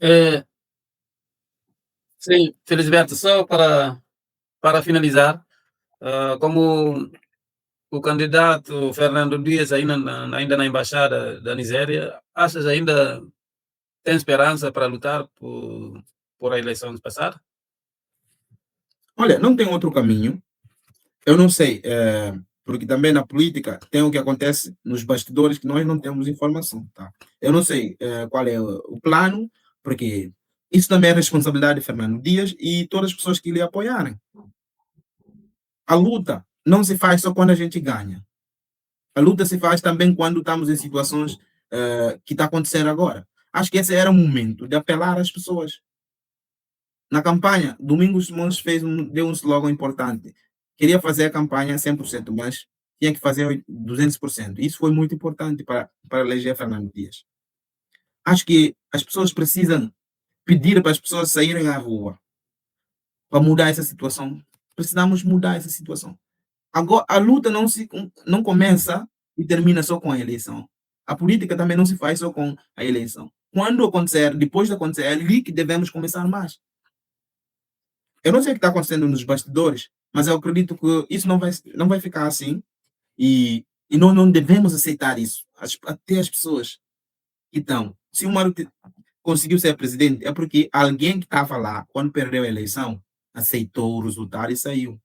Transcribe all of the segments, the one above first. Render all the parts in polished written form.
É, sim, Felisberto, só para finalizar, como o candidato Fernando Dias ainda na embaixada da Nigéria, achas ainda tem esperança para lutar por a eleição passada? Olha, não tem outro caminho. Eu não sei, porque também na política tem o que acontece nos bastidores que nós não temos informação, tá? Eu não sei qual é o plano, porque isso também é responsabilidade de Fernando Dias e todas as pessoas que lhe apoiarem. A luta não se faz só quando a gente ganha. A luta se faz também quando estamos em situações que está acontecendo agora. Acho que esse era o momento de apelar às pessoas. Na campanha, Domingos Simões deu um slogan importante. Queria fazer a campanha 100%, mas tinha que fazer 200%. Isso foi muito importante para eleger Fernando Dias. Acho que as pessoas precisam pedir para as pessoas saírem à rua para mudar essa situação. Precisamos mudar essa situação. Agora, a luta não começa e termina só com a eleição. A política também não se faz só com a eleição. Quando acontecer, depois de acontecer, é ali que devemos começar mais. Eu não sei o que está acontecendo nos bastidores, mas eu acredito que isso não vai ficar assim e nós não devemos aceitar isso. Até as pessoas que estão. Se o Mário conseguiu ser presidente, é porque alguém que estava lá, quando perdeu a eleição, aceitou o resultado e saiu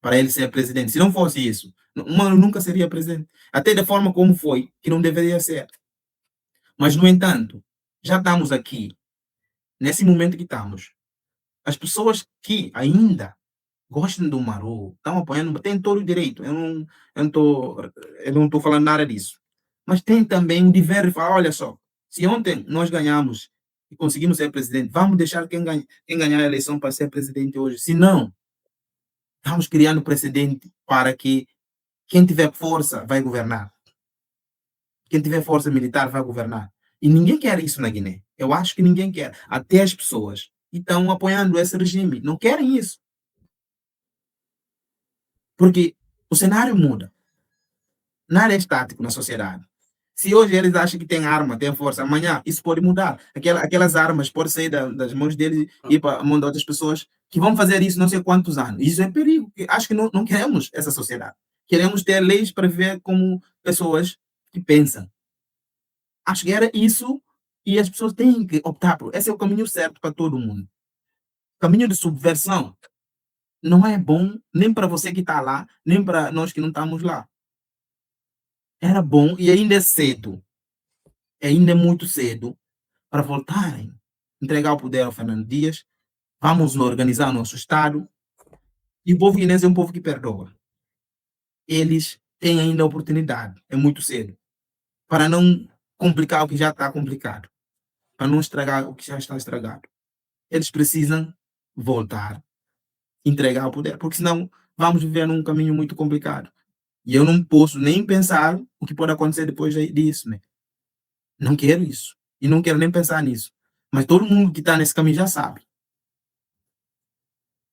para ele ser presidente. Se não fosse isso, o Mano nunca seria presidente. Até da forma como foi, que não deveria ser. Mas, no entanto, já estamos aqui, nesse momento que estamos. As pessoas que ainda gostam do Marou, estão apoiando, têm todo o direito. Eu não estou falando nada disso. Mas tem também o dever de falar: olha só, se ontem nós ganhamos e conseguimos ser presidente, vamos deixar quem ganhar a eleição para ser presidente hoje. Se não, estamos criando precedente para que quem tiver força vai governar. Quem tiver força militar vai governar. E ninguém quer isso na Guiné. Eu acho que ninguém quer. Até as pessoas que estão apoiando esse regime não querem isso. Porque o cenário muda. Nada é estático na sociedade. Se hoje eles acham que tem arma, tem força, amanhã isso pode mudar. Aquelas armas podem sair das mãos deles e ir para a mão de outras pessoas que vão fazer isso não sei quantos anos. Isso é perigo. Acho que não queremos essa sociedade. Queremos ter leis para viver como pessoas que pensam. Acho que era isso e as pessoas têm que optar por. Esse é o caminho certo para todo mundo. Caminho de subversão não é bom nem para você que está lá, nem para nós que não estamos lá. Era bom e ainda é cedo, ainda é muito cedo para voltarem, entregar o poder ao Fernando Dias, vamos organizar nosso Estado. E o povo guinense é um povo que perdoa. Eles têm ainda a oportunidade, é muito cedo, para não complicar o que já está complicado, para não estragar o que já está estragado. Eles precisam voltar, entregar o poder, porque senão vamos viver num caminho muito complicado. E eu não posso nem pensar o que pode acontecer depois disso, né? Não quero isso. E não quero nem pensar nisso. Mas todo mundo que está nesse caminho já sabe.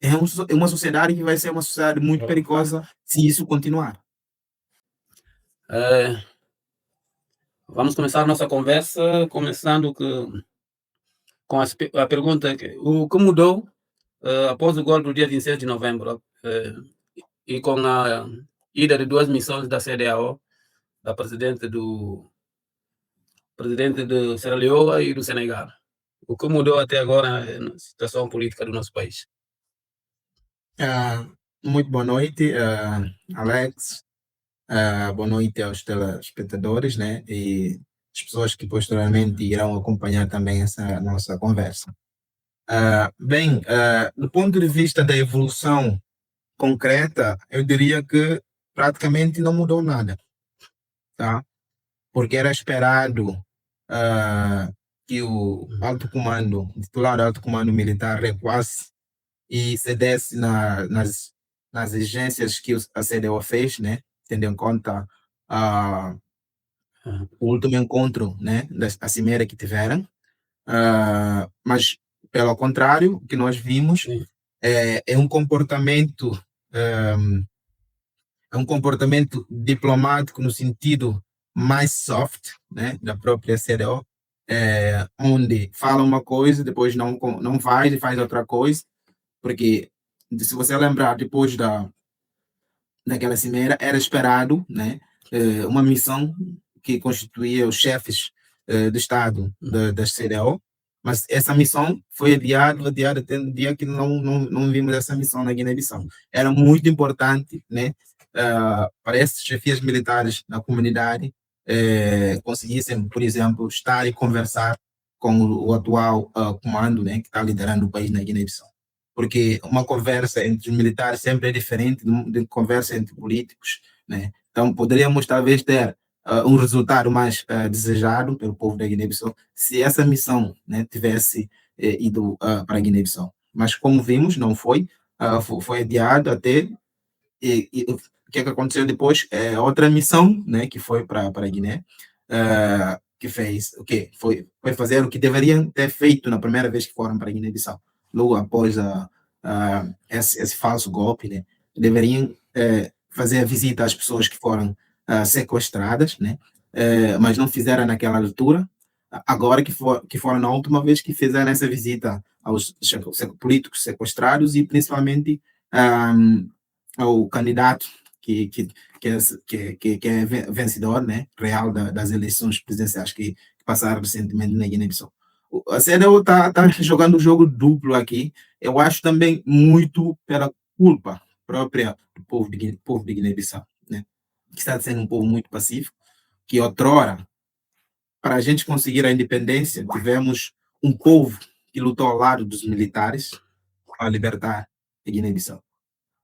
É uma sociedade que vai ser uma sociedade muito perigosa se isso continuar. Eh, Vamos começar nossa conversa começando com a pergunta o que mudou após o golpe do dia 26 de novembro e com a ida de duas missões da CEDEAO, da presidente de Sierra Leoa e do Senegal. O que mudou até agora na situação política do nosso país? Ah, muito boa noite, Alex. Boa noite aos telespectadores, né? E as pessoas que posteriormente irão acompanhar também essa nossa conversa. Bem, do ponto de vista da evolução concreta, eu diria que praticamente não mudou nada, tá? Porque era esperado que o alto comando, o titular do alto comando militar recuasse e cedesse nas exigências que a CDO fez, né? Tendo em conta ah, o último encontro, né? A cimeira que tiveram. Mas, pelo contrário, o que nós vimos Sim. é um comportamento diplomático no sentido mais soft, né, da própria CDO, onde fala uma coisa, depois não faz e faz outra coisa, porque se você lembrar, depois daquela cimeira, era esperado, né, uma missão que constituía os chefes de Estado das CDAO, mas essa missão foi adiada até no dia que não vimos essa missão na Guiné-Bissau. Era muito importante, né, para esses chefias militares na comunidade conseguissem, por exemplo, estar e conversar com o atual comando, né, que está liderando o país na Guiné-Bissau, porque uma conversa entre os militares sempre é diferente de conversa entre políticos, né? Então, poderíamos talvez ter um resultado mais desejado pelo povo da Guiné-Bissau se essa missão, né, tivesse ido para a Guiné-Bissau. Mas, como vimos, não foi, foi adiado até. E o que é que aconteceu depois? Outra missão, né, que foi para a Guiné, que fez o quê? Foi fazer o que deveriam ter feito na primeira vez que foram para a Guiné-Bissau, logo após esse falso golpe, né? Deveriam fazer a visita às pessoas que foram sequestradas, né? Mas não fizeram naquela altura. Agora que foram na última vez que fizeram essa visita aos políticos sequestrados e principalmente ao candidato que é vencedor, né, real das eleições presidenciais que passaram recentemente na Guiné-Bissau. A CDU está jogando um jogo duplo aqui. Eu acho também muito pela culpa própria do povo de Guiné-Bissau, né, que está sendo um povo muito pacífico, que outrora, para a gente conseguir a independência, tivemos um povo que lutou ao lado dos militares para libertar a Guiné-Bissau.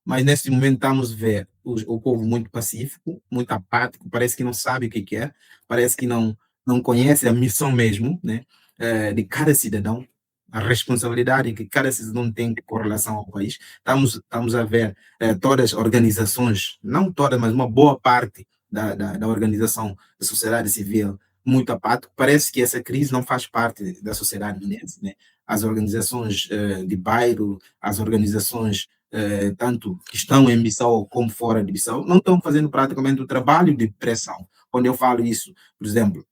Mas nesse momento estamos a ver o povo muito pacífico, muito apático, parece que não sabe o que quer, parece que não conhece a missão mesmo, né, de cada cidadão, a responsabilidade que cada cidadão tem com relação ao país. Estamos a ver todas as organizações, não todas, mas uma boa parte da organização da sociedade civil muito apático. Parece que essa crise não faz parte da sociedade guinense, né? As organizações de bairro, as organizações tanto que estão em Bissau como fora de Bissau, não estão fazendo praticamente o trabalho de pressão. Quando eu falo isso, por exemplo,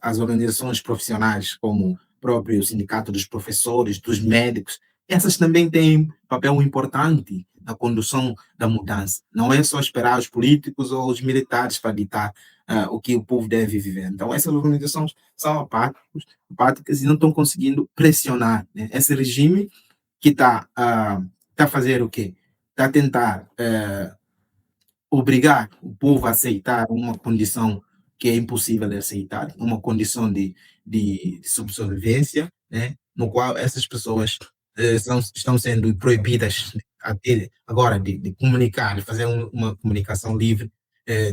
as organizações profissionais, como o próprio Sindicato dos Professores, dos Médicos, essas também têm papel importante na condução da mudança. Não é só esperar os políticos ou os militares para ditar o que o povo deve viver. Então, essas organizações são apáticas e não estão conseguindo pressionar, né, esse regime que está a fazer o quê? Está a tentar obrigar o povo a aceitar uma condição que é impossível de aceitar, uma condição de subsobrevivência, né, no qual essas pessoas estão sendo proibidas até agora de comunicar, de fazer uma comunicação livre,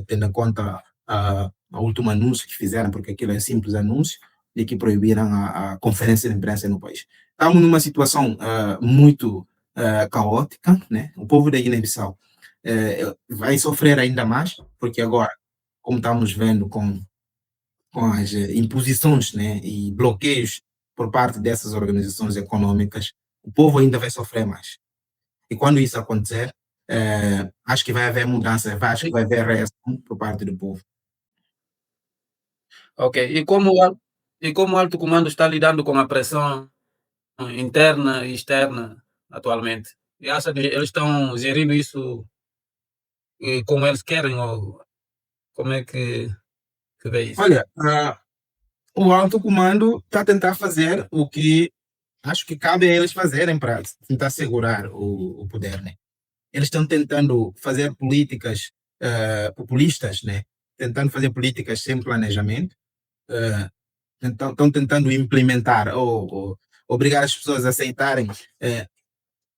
tendo em conta a último anúncio que fizeram, porque aquilo é simples anúncio, de que proibiram a conferência de imprensa no país. Estamos numa situação muito caótica, né? O povo da Guiné-Bissau vai sofrer ainda mais, porque agora, como estamos vendo com as imposições, né, e bloqueios por parte dessas organizações econômicas, o povo ainda vai sofrer mais. E quando isso acontecer, acho que vai haver mudança, acho que vai haver reação por parte do povo. Ok. E como o alto comando está lidando com a pressão interna e externa atualmente? E acha que eles estão gerindo isso como eles querem ou como é que vê isso? Olha, o alto comando está a tentar fazer o que acho que cabe a eles fazerem para tentar segurar o poder, né? Eles estão tentando fazer políticas populistas, né? Tentando fazer políticas sem planejamento, estão tentando implementar ou obrigar as pessoas a aceitarem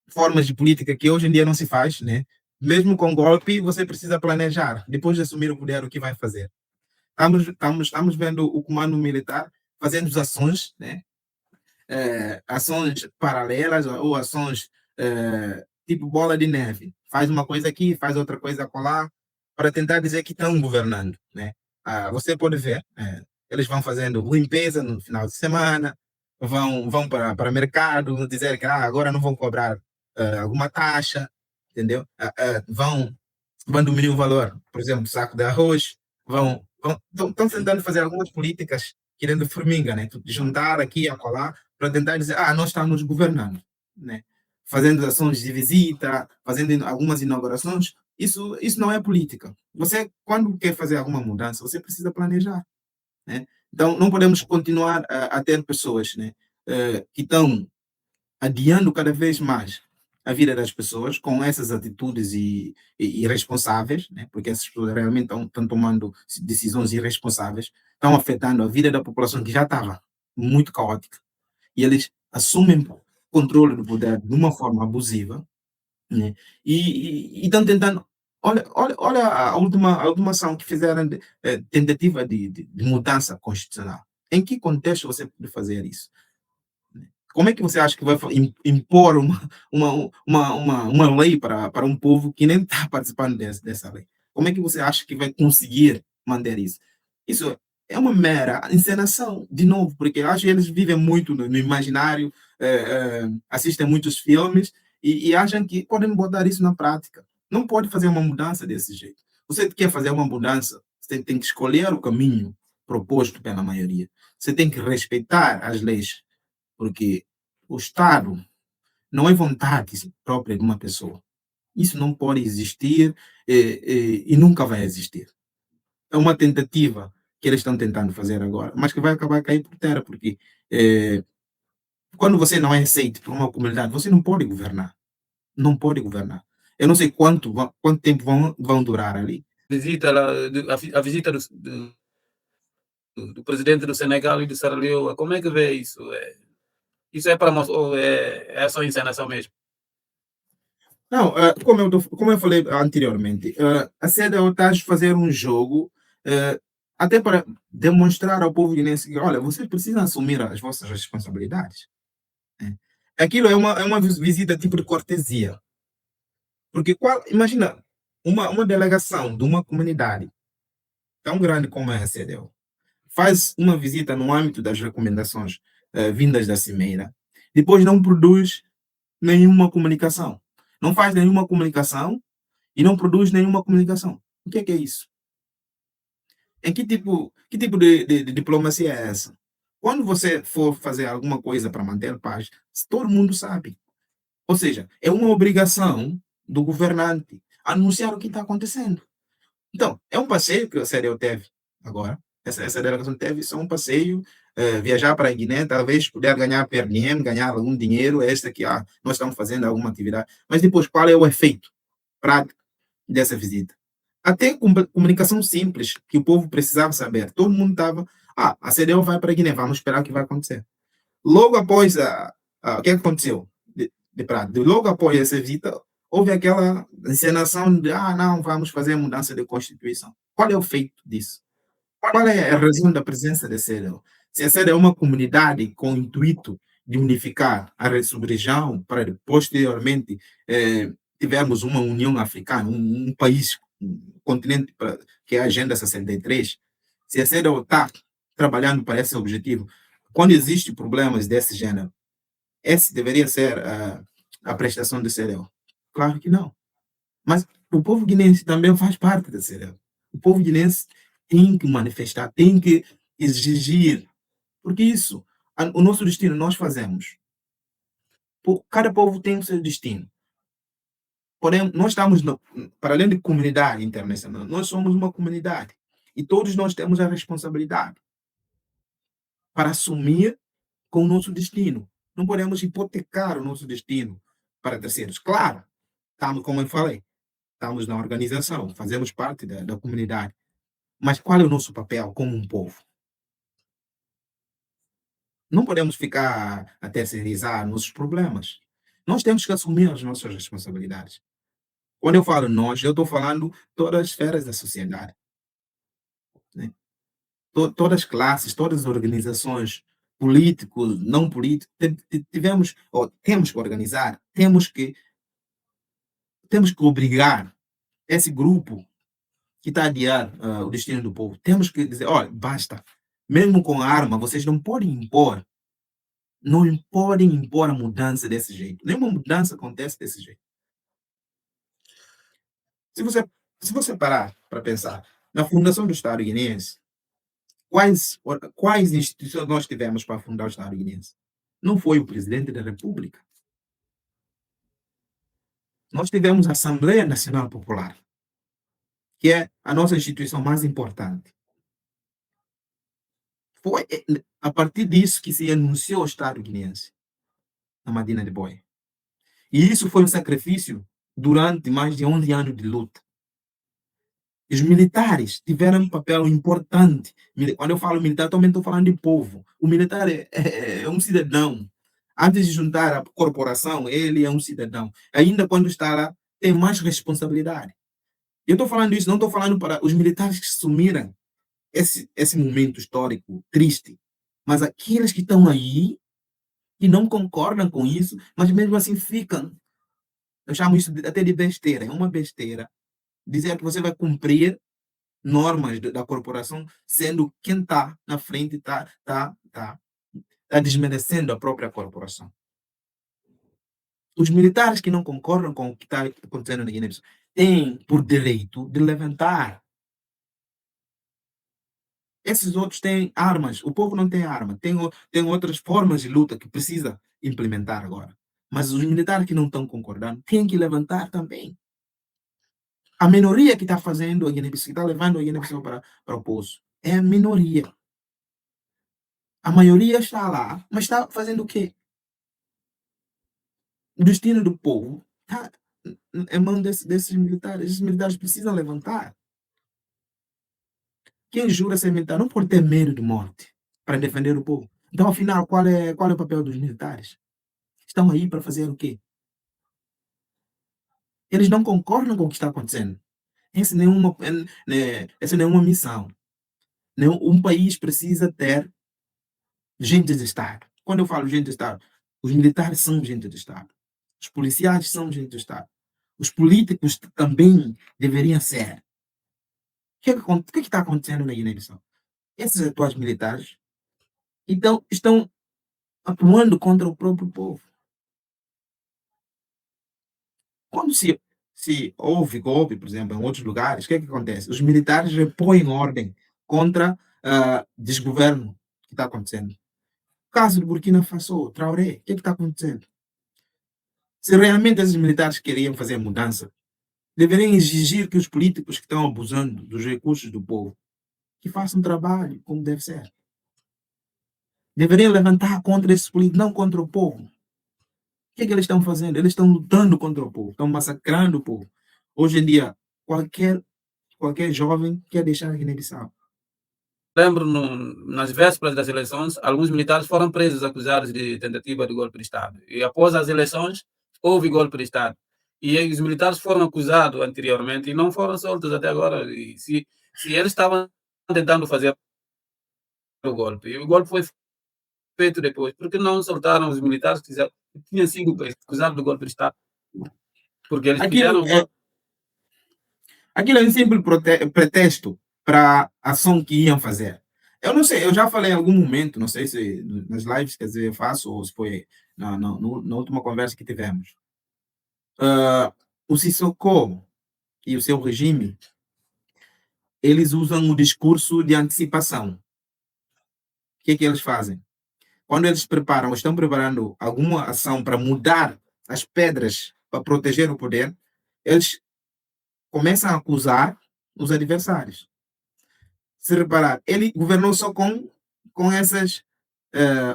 formas de política que hoje em dia não se faz, né? Mesmo com golpe, você precisa planejar. Depois de assumir o poder, o que vai fazer? Estamos vendo o comando militar fazendo ações, né? Ações paralelas ou ações tipo bola de neve. Faz uma coisa aqui, faz outra coisa acolá, para tentar dizer que estão governando, né? Você pode ver, eles vão fazendo limpeza no final de semana, vão para mercado dizer que agora não vão cobrar alguma taxa, entendeu? Vão diminuir o valor, por exemplo, saco de arroz, estão tentando fazer algumas políticas querendo formiga, né? Juntar aqui e acolá para tentar dizer, nós estamos governando, né? Fazendo ações de visita, fazendo algumas inaugurações. Isso não é política. Você, quando quer fazer alguma mudança, você precisa planejar, né? Então, não podemos continuar a ter pessoas, né, que estão adiando cada vez mais a vida das pessoas com essas atitudes irresponsáveis, né? Porque essas pessoas realmente estão tomando decisões irresponsáveis, estão afetando a vida da população que já estava muito caótica, e eles assumem controle do poder de uma forma abusiva, né? E estão tentando. Olha a última ação que fizeram, tentativa de mudança constitucional. Em que contexto você pode fazer isso? Como é que você acha que vai impor uma lei para um povo que nem está participando dessa lei? Como é que você acha que vai conseguir manter isso? Isso é uma mera encenação, de novo, porque eu acho que eles vivem muito no imaginário, assistem muitos filmes e acham que podem botar isso na prática. Não pode fazer uma mudança desse jeito. Você quer fazer uma mudança, você tem que escolher o caminho proposto pela maioria. Você tem que respeitar as leis, porque o Estado não é vontade própria de uma pessoa. Isso não pode existir, e nunca vai existir. É uma tentativa que eles estão tentando fazer agora, mas que vai acabar caindo por terra, porque quando você não é aceito por uma comunidade, você não pode governar. Não pode governar. Eu não sei quanto tempo vão durar ali. Visita lá, a visita do presidente do Senegal e do Sierra Leone, como é que vê isso? Isso é para ou é só encenação mesmo? Não, como eu falei anteriormente, a CEDEAO está a fazer um jogo, até para demonstrar ao povo guinense que, olha, vocês precisam assumir as vossas responsabilidades, né? Aquilo é uma visita tipo de cortesia. Porque imagina, uma delegação de uma comunidade tão grande como é a CEDEAO faz uma visita no âmbito das recomendações vindas da Cimeira, depois não produz nenhuma comunicação. Não faz nenhuma comunicação e não produz nenhuma comunicação. O que é isso? Em que tipo de diplomacia é essa? Quando você for fazer alguma coisa para manter paz, todo mundo sabe. Ou seja, é uma obrigação do governante anunciar o que está acontecendo. Então, é um passeio que a CEDEAO teve agora. Essa delegação teve só um passeio, viajar para a Guiné, talvez puder ganhar per diem, ganhar algum dinheiro extra que nós estamos fazendo alguma atividade. Mas depois, qual é o efeito prático dessa visita? Até comunicação simples, que o povo precisava saber. Todo mundo estava, a CEDEAO vai para a Guiné, vamos esperar o que vai acontecer. Logo após o que aconteceu? Logo após essa visita, houve aquela encenação de, não, vamos fazer a mudança de Constituição. Qual é o feito disso? Qual é a razão da presença da CEDEAO? Se a CEDEAO é uma comunidade com o intuito de unificar a sub-região para posteriormente tivermos uma União Africana, um país, um continente que é a Agenda 63, se a CEDEAO está trabalhando para esse objetivo, quando existem problemas desse gênero, esse deveria ser a prestação de CEDEAO? Claro que não. Mas o povo guinense também faz parte da CEDEAO. O povo guinense tem que manifestar, tem que exigir, porque isso, o nosso destino nós fazemos. Cada povo tem o seu destino. Porém, nós estamos, para além de comunidade internacional, nós somos uma comunidade. E todos nós temos a responsabilidade para assumir com o nosso destino. Não podemos hipotecar o nosso destino para terceiros. Claro, estamos, como eu falei, estamos na organização, fazemos parte da comunidade. Mas qual é o nosso papel como um povo? Não podemos ficar a terceirizar nossos problemas. Nós temos que assumir as nossas responsabilidades. Quando eu falo nós, eu estou falando todas as esferas da sociedade, né? Todas as classes, todas as organizações, políticos, não políticos, tivemos, ou temos que organizar, temos que obrigar esse grupo que está a adiar o destino do povo. Temos que dizer, olha, basta. Mesmo com arma, vocês não podem impor. Não podem impor a mudança desse jeito. Nenhuma mudança acontece desse jeito. Se você parar para pensar, na fundação do Estado guineense, quais instituições nós tivemos para fundar o Estado guinense? Não foi o presidente da República. Nós tivemos a Assembleia Nacional Popular, que é a nossa instituição mais importante. Foi a partir disso que se anunciou o Estado guinense, na Madina de Boi. E isso foi um sacrifício durante mais de 11 anos de luta. Os militares tiveram um papel importante. Quando eu falo militar, também estou falando de povo. O militar é um cidadão. Antes de juntar a corporação, ele é um cidadão. Ainda quando está lá, tem mais responsabilidade. Eu estou falando isso, não estou falando para os militares que sumiram esse momento histórico triste, mas aqueles que estão aí e não concordam com isso, mas mesmo assim ficam. Eu chamo isso até de besteira. É uma besteira dizer que você vai cumprir normas da corporação, sendo quem está na frente está desmerecendo a própria corporação. Os militares que não concordam com o que está acontecendo na Guiné-Bissau têm por direito de levantar. Esses outros têm armas, o povo não tem arma, tem outras formas de luta que precisa implementar agora. Mas os militares que não estão concordando têm que levantar também. A minoria que está fazendo a Guiné-Bissau, que está levando a Guiné-Bissau para o poço, é a minoria. A maioria está lá, mas está fazendo o quê? O destino do povo está em mão desses militares. Esses militares precisam levantar. Quem jura ser militar não pode ter medo de morte para defender o povo. Então, afinal, qual é o papel dos militares? Estão aí para fazer o quê? Eles não concordam com o que está acontecendo. Essa não é uma missão. Um país precisa ter gente de Estado. Quando eu falo gente de Estado, os militares são gente de Estado. Os policiais são gente de Estado. Os políticos também deveriam ser. O que está acontecendo na Guiné-Bissau? Esses atuais militares estão atuando contra o próprio povo. Quando se houve golpe, por exemplo, em outros lugares, o que acontece? Os militares repõem ordem contra desgoverno que está acontecendo. Caso do Burkina Faso, Traoré, o que está acontecendo? Se realmente esses militares queriam fazer mudança, deveriam exigir que os políticos que estão abusando dos recursos do povo que façam trabalho como deve ser. Deveriam levantar contra esses políticos, não contra o povo. O que eles estão fazendo? Eles estão lutando contra o povo, estão massacrando o povo. Hoje em dia, qualquer jovem quer deixar a Guiné-Bissau. Lembro, nas vésperas das eleições, alguns militares foram presos acusados de tentativa de golpe de Estado. E após as eleições, houve golpe de Estado. E os militares foram acusados anteriormente e não foram soltos até agora. E se eles estavam tentando fazer o golpe, e o golpe foi feito depois, por que não soltaram os militares que tinham sido acusados do golpe de Estado? Porque eles fizeram o golpe. Aquilo é um simples pretexto para a ação que iam fazer. Eu não sei, eu já falei em algum momento, não sei se nas lives que eu faço ou se foi na última conversa que tivemos. O Sissoko e o seu regime, eles usam o discurso de antecipação. O que eles fazem? Quando eles estão preparando alguma ação para mudar as pedras para proteger o poder, eles começam a acusar os adversários. Se reparar, ele governou só com essas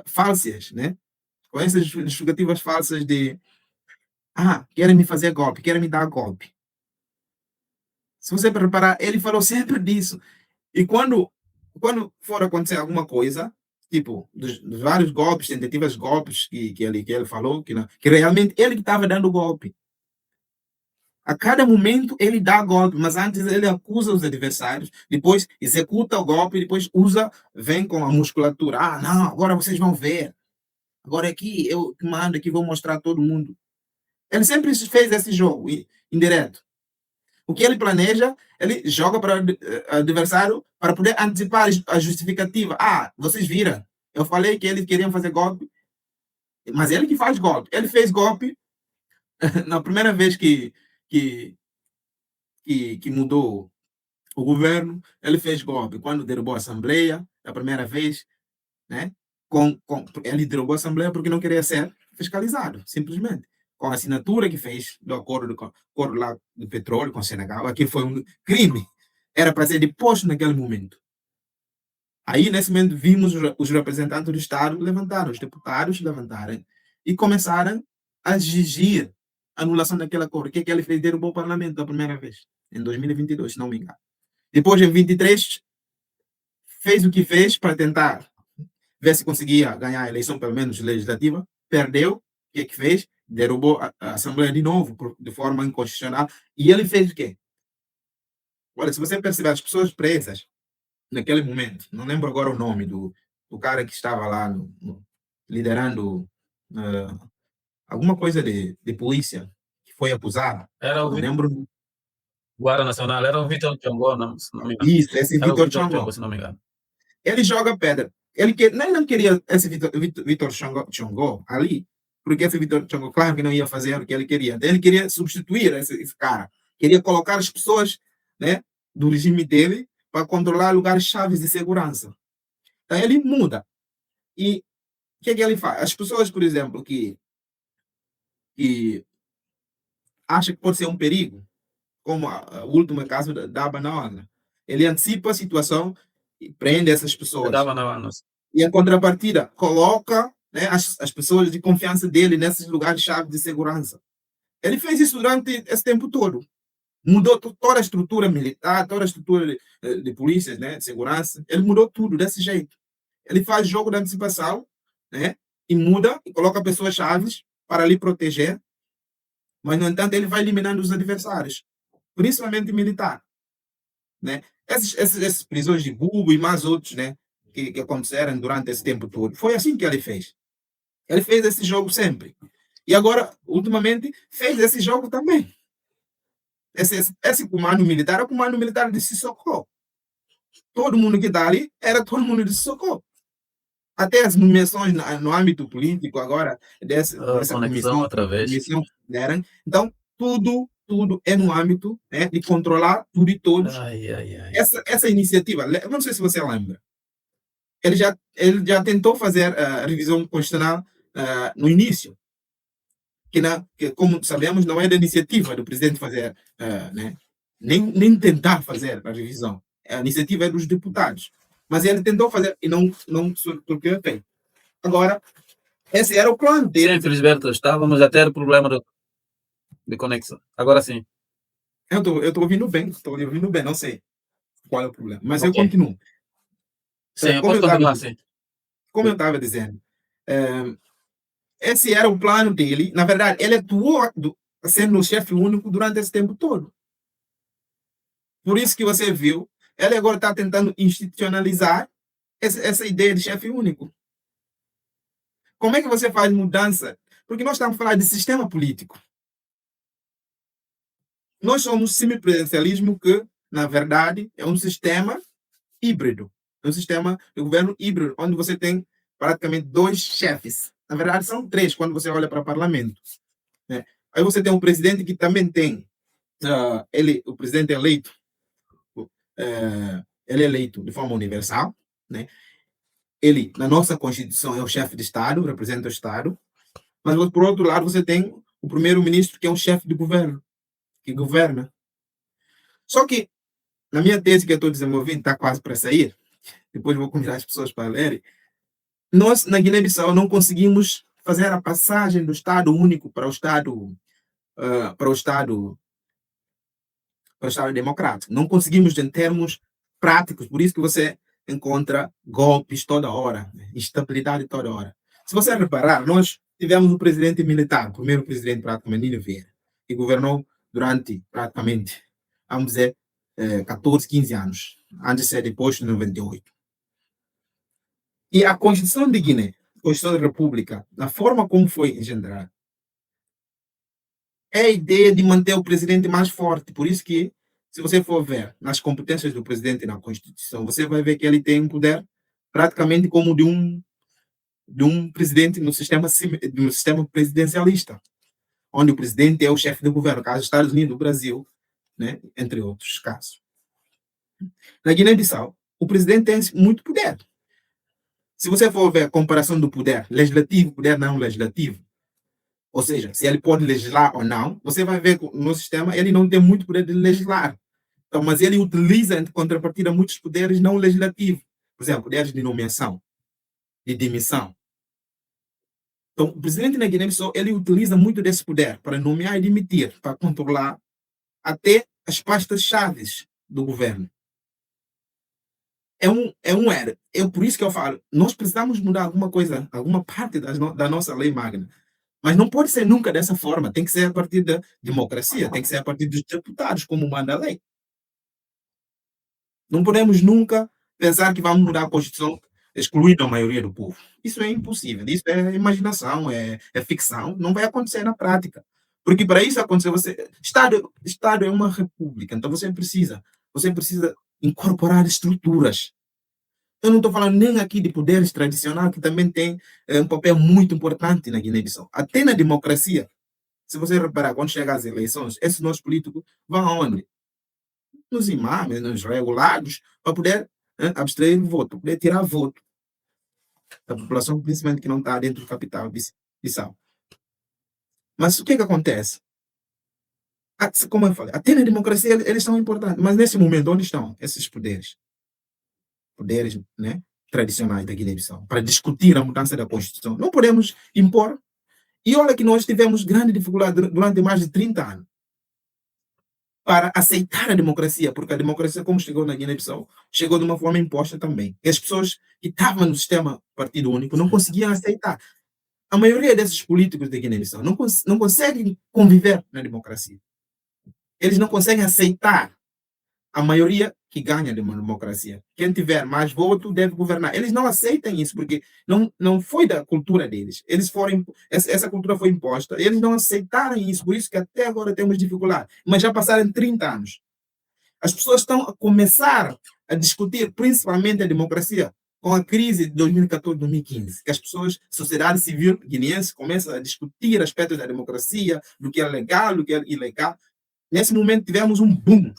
fácias, né? Com essas justificativas falsas de querem me fazer golpe, querem me dar golpe. Se você reparar, ele falou sempre disso. E quando for acontecer alguma coisa, tipo, dos vários golpes, tentativas de golpes que ele falou, que realmente ele que estava dando golpe. A cada momento ele dá golpe, mas antes ele acusa os adversários, depois executa o golpe, depois vem com a musculatura. Não, agora vocês vão ver. Agora aqui eu mando, aqui vou mostrar a todo mundo. Ele sempre fez esse jogo indireto. O que ele planeja, ele joga para o adversário para poder antecipar a justificativa. Vocês viram, eu falei que eles queriam fazer golpe, mas ele que faz golpe. Ele fez golpe na primeira vez que mudou o governo, ele fez golpe quando derrubou a Assembleia, a primeira vez, né? Ele derrubou a Assembleia porque não queria ser fiscalizado, simplesmente. Com a assinatura que fez do acordo lá do petróleo com o Senegal, aquilo foi um crime. Era para ser deposto naquele momento. Aí, nesse momento, vimos os representantes do Estado levantaram, os deputados levantarem e começaram a exigir a anulação daquele acordo. O que é que ele fez? Derrubou o parlamento da primeira vez, em 2022, se não me engano. Depois, em 23, fez o que fez para tentar ver se conseguia ganhar a eleição, pelo menos legislativa. Perdeu. O que é que fez? Derrubou a Assembleia de novo, de forma inconstitucional. E ele fez o quê? Olha, se você perceber, as pessoas presas naquele momento, não lembro agora o nome do cara que estava lá liderando alguma coisa de polícia, que foi acusado. Era o Não lembro. Guarda Nacional, era o Vitor Chongó, se não me engano. Isso, esse Era o Vitor Vitor Chongó. Chongó, se não me engano. Ele joga pedra. Ele não queria esse Vitor Chongó ali, porque esse Vitor Chongó, claro que não ia fazer o que ele queria. Ele queria substituir esse cara. Queria colocar as pessoas, né, do regime dele para controlar lugares chaves de segurança. Então ele muda. E o que é que ele faz? As pessoas, por exemplo, que acham que pode ser um perigo, como o último caso da Banana, ele antecipa a situação e prende essas pessoas. E em contrapartida, coloca, né, as pessoas de confiança dele nesses lugares-chave de segurança. Ele fez isso durante esse tempo todo. Mudou toda a estrutura militar, toda a estrutura de polícia, né, de segurança. Ele mudou tudo desse jeito. Ele faz jogo de antecipação, né, e muda e coloca pessoas chaves para lhe proteger. Mas, no entanto, ele vai eliminando os adversários, principalmente militar. Né? Essas prisões de Bubo e mais outros, né, que aconteceram durante esse tempo todo. Foi assim que ele fez. Ele fez esse jogo sempre. E agora, ultimamente, fez esse jogo também. Esse comando militar é o comando militar de Sissoko. Todo mundo que está ali era todo mundo de Sissoko. Até as nomeações no âmbito político agora, dessa comissão, outra vez. Então, tudo é no âmbito, né, de controlar tudo e todos. Essa iniciativa, não sei se você lembra, ele já tentou fazer a revisão constitucional no início, que, como sabemos, não é da iniciativa do presidente fazer, né, nem tentar fazer a revisão. A iniciativa é dos deputados. Mas ele tentou fazer e não surgiu feito. Agora, esse era o plano dele. Sim, Felisberto, estávamos a ter problema de conexão. Agora sim. Eu estou ouvindo bem, não sei qual é o problema. Mas eu continuo. Sim, pode continuar assim. Como eu estava dizendo, esse era o plano dele. Na verdade, ele atuou sendo o chefe único durante esse tempo todo. Por isso que você viu, ele agora está tentando institucionalizar essa ideia de chefe único. Como é que você faz mudança? Porque nós estamos falando de sistema político. Nós somos semipresidencialismo que, na verdade, é um sistema híbrido. É um sistema de governo híbrido, onde você tem praticamente dois chefes. Na verdade, são três quando você olha para o parlamento. Né? Aí você tem um presidente que também tem, o presidente eleito, ele é eleito de forma universal, né? Ele, na nossa Constituição, é o chefe de Estado, representa o Estado, mas, por outro lado, você tem o primeiro-ministro, que é um chefe de governo, que governa. Só que, na minha tese que eu estou desenvolvendo, está quase para sair, depois vou convidar as pessoas para lerem, nós, na Guiné-Bissau, não conseguimos fazer a passagem do Estado único para o Estado democrático. Não conseguimos em termos práticos, por isso que você encontra golpes toda hora, instabilidade toda hora. Se você reparar, nós tivemos um presidente militar, o primeiro presidente praticamente, Nino Vieira, que governou durante praticamente, vamos dizer, 14, 15 anos, antes de ser deposto em 98. E a Constituição de Guiné, a Constituição da República, na forma como foi engendrada, é a ideia de manter o presidente mais forte. Por isso que, se você for ver nas competências do presidente na Constituição, você vai ver que ele tem um poder praticamente como de um presidente no sistema presidencialista, onde o presidente é o chefe do governo, caso Estados Unidos, Brasil, né, entre outros casos. Na Guiné-Bissau, o presidente tem muito poder. Se você for ver a comparação do poder legislativo, poder não legislativo, ou seja, se ele pode legislar ou não, você vai ver que no sistema ele não tem muito poder de legislar. Então, mas ele utiliza em contrapartida muitos poderes não legislativos. Por exemplo, poderes de nomeação, de demissão. Então, o presidente na Guiné-Bissau, ele utiliza muito desse poder para nomear e demitir, para controlar até as pastas-chave do governo. Era. Por isso que eu falo, nós precisamos mudar alguma coisa, alguma parte da nossa lei magna. Mas não pode ser nunca dessa forma. Tem que ser a partir da democracia, tem que ser a partir dos deputados, como manda a lei. Não podemos nunca pensar que vamos mudar a Constituição excluindo a maioria do povo. Isso é impossível. Isso é imaginação, é ficção. Não vai acontecer na prática. Porque para isso acontecer, Estado é uma república. Então você precisa incorporar estruturas. Eu não estou falando nem aqui de poderes tradicionais, que também tem um papel muito importante na Guiné-Bissau. Até na democracia. Se você reparar, quando chega às eleições, esses nossos políticos vão aonde? Nos imames, nos regulados, para poder abstrair o voto, para poder tirar voto da população, principalmente que não está dentro do capital Bissau. Mas o que acontece? Como eu falei, até na democracia eles são importantes, mas nesse momento, onde estão esses poderes? Poderes, né, tradicionais da Guiné-Bissau, para discutir a mudança da Constituição. Não podemos impor. E olha que nós tivemos grande dificuldade durante mais de 30 anos para aceitar a democracia, porque a democracia, como chegou na Guiné-Bissau, chegou de uma forma imposta também. E as pessoas que estavam no sistema partido único não conseguiam aceitar. A maioria desses políticos da Guiné-Bissau não conseguem conviver na democracia. Eles não conseguem aceitar a maioria que ganha de uma democracia. Quem tiver mais voto deve governar. Eles não aceitam isso, porque não foi da cultura deles. Essa cultura foi imposta. Eles não aceitaram isso, por isso que até agora temos dificuldade. Mas já passaram 30 anos. As pessoas estão a começar a discutir principalmente a democracia com a crise de 2014, 2015, que as pessoas, a sociedade civil guineense começa a discutir aspectos da democracia, do que é legal, do que é ilegal. Nesse momento tivemos um boom.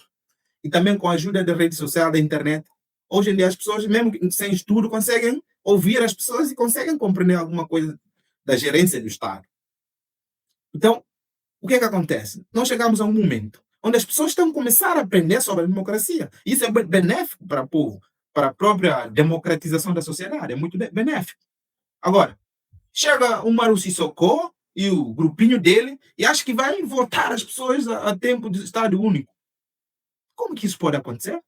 E também com a ajuda da rede social, da internet. Hoje em dia as pessoas, mesmo sem estudo, conseguem ouvir as pessoas e conseguem compreender alguma coisa da gerência do Estado. Então, o que acontece? Nós chegamos a um momento onde as pessoas estão a começar a aprender sobre a democracia. Isso é benéfico para o povo, para a própria democratização da sociedade. É muito benéfico. Agora, chega o Maru Sissoko e o grupinho dele e acha que vai votar as pessoas a tempo de Estado único. Como que isso pode acontecer?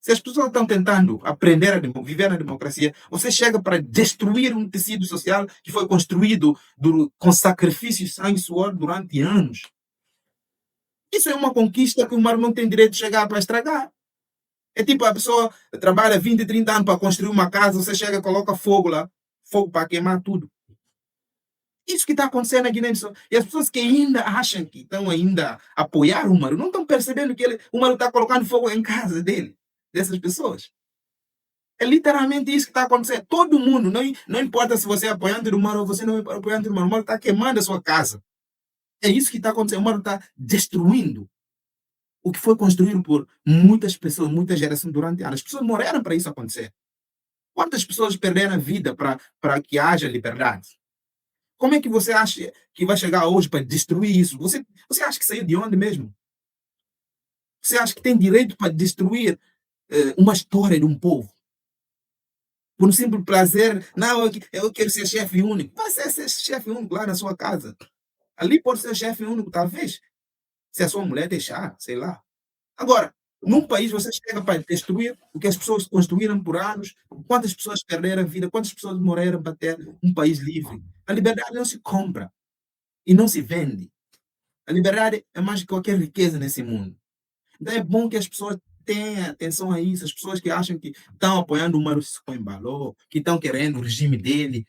Se as pessoas estão tentando aprender a viver na democracia, você chega para destruir um tecido social que foi construído com sacrifício, sangue e suor durante anos. Isso é uma conquista que o mar não tem direito de chegar para estragar. É tipo a pessoa trabalha 20, 30 anos para construir uma casa, você chega e coloca fogo lá, fogo para queimar tudo. Isso que está acontecendo na Guiné-Bissau. E as pessoas que ainda acham que estão ainda a apoiar o Maru, não estão percebendo que o Maru está colocando fogo em casa dele, dessas pessoas. É literalmente isso que está acontecendo. Todo mundo, não importa se você é apoiante do Maru ou você não é apoiante do Maru, o Maru está queimando a sua casa. É isso que está acontecendo. O Maru está destruindo o que foi construído por muitas pessoas, muitas gerações durante anos. As pessoas morreram para isso acontecer. Quantas pessoas perderam a vida para que haja liberdade? Como é que você acha que vai chegar hoje para destruir isso? Você acha que saiu de onde mesmo? Você acha que tem direito para destruir uma história de um povo? Por um simples prazer, não, eu quero ser chefe único. Vai ser chefe único lá na sua casa. Ali pode ser chefe único, talvez. Se a sua mulher deixar, sei lá. Agora, num país você chega para destruir o que as pessoas construíram por anos, quantas pessoas perderam a vida, quantas pessoas morreram para ter um país livre. A liberdade não se compra e não se vende. A liberdade é mais que qualquer riqueza nesse mundo. Então é bom que as pessoas tenham atenção a isso, as pessoas que acham que estão apoiando o Maru Sissoko Embaló, que estão querendo o regime dele.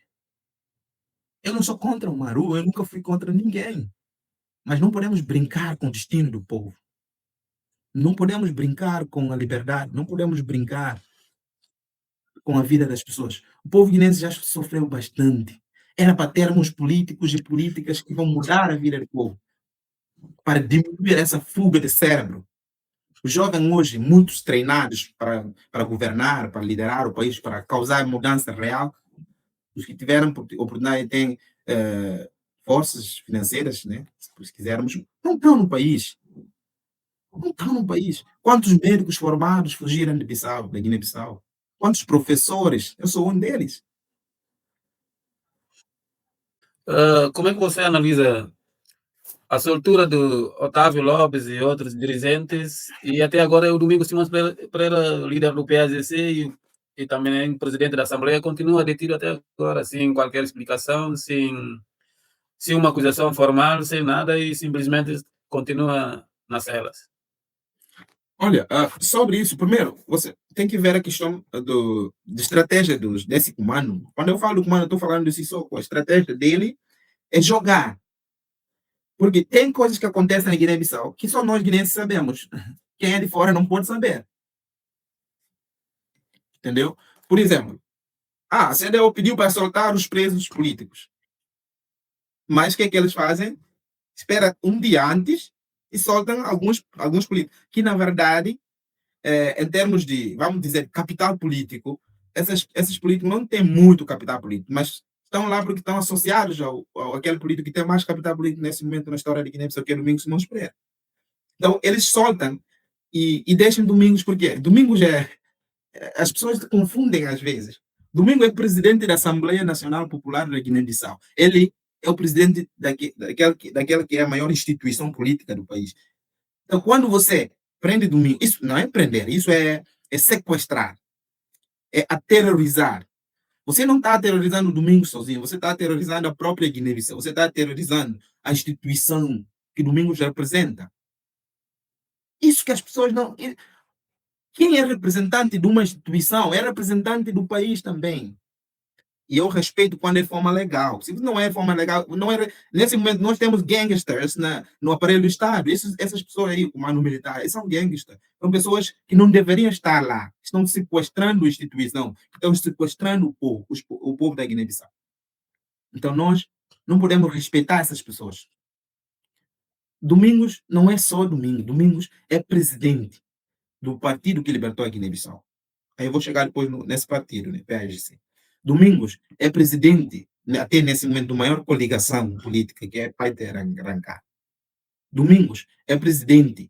Eu não sou contra o Maru, eu nunca fui contra ninguém. Mas não podemos brincar com o destino do povo. Não podemos brincar com a liberdade, não podemos brincar com a vida das pessoas. O povo guinense já sofreu bastante. Era para termos políticos e políticas que vão mudar a vida do povo, para diminuir essa fuga de cérebro. Os jovens hoje, muitos treinados para governar, para liderar o país, para causar mudança real, os que tiveram oportunidade têm forças financeiras, né? Se quisermos, não estão no país. Não estão no país. Quantos médicos formados fugiram de Bissau, da Guiné-Bissau? Quantos professores? Eu sou um deles. Como é que você analisa a soltura do Otávio Lopes e outros dirigentes, e até agora o Domingos Simões Pereira, líder do PAGC e também presidente da Assembleia, continua detido até agora, sem qualquer explicação, sem uma acusação formal, sem nada, e simplesmente continua nas celas. Olha, sobre isso, primeiro, você tem que ver a questão de estratégia desse comando. Quando eu falo do comando, eu estou falando de Sissoko. A estratégia dele é jogar. Porque tem coisas que acontecem na Guiné-Bissau que só nós guineenses sabemos. Quem é de fora não pode saber. Entendeu? Por exemplo, a CDU pediu para soltar os presos políticos. Mas o que é que eles fazem? Espera um dia antes e soltam alguns políticos. Que, na verdade, em termos de, vamos dizer, capital político, esses políticos não têm muito capital político, mas estão lá porque estão associados ao aquele político que tem mais capital político nesse momento na história de Guiné-Bissau, que é Domingos Simões Pereira. Então, eles soltam e deixam Domingos, porque Domingos as pessoas confundem às vezes. Domingos é presidente da Assembleia Nacional Popular da Guiné-Bissau. Ele é o presidente daquela que é a maior instituição política do país. Então, quando você prende Domingos, isso não é prender, isso é sequestrar, é aterrorizar. Você não está aterrorizando o Domingos sozinho, você está aterrorizando a própria Guiné-Bissau, você está aterrorizando a instituição que Domingos representa. Isso que as pessoas não. Quem é representante de uma instituição é representante do país também. E eu respeito quando é forma legal. Se não é forma legal, não é, nesse momento nós temos gangsters no aparelho do Estado. Essas pessoas aí, comando militar, são gangsters. São pessoas que não deveriam estar lá. Estão sequestrando a instituição, estão sequestrando o povo, o povo da Guiné-Bissau. Então nós não podemos respeitar essas pessoas. Domingos não é só Domingos. Domingos é presidente do partido que libertou a Guiné-Bissau. Aí eu vou chegar depois nesse partido, né, PAGC. Domingos é presidente, até nesse momento, da maior coligação política, que é Paite Rancá. Domingos é presidente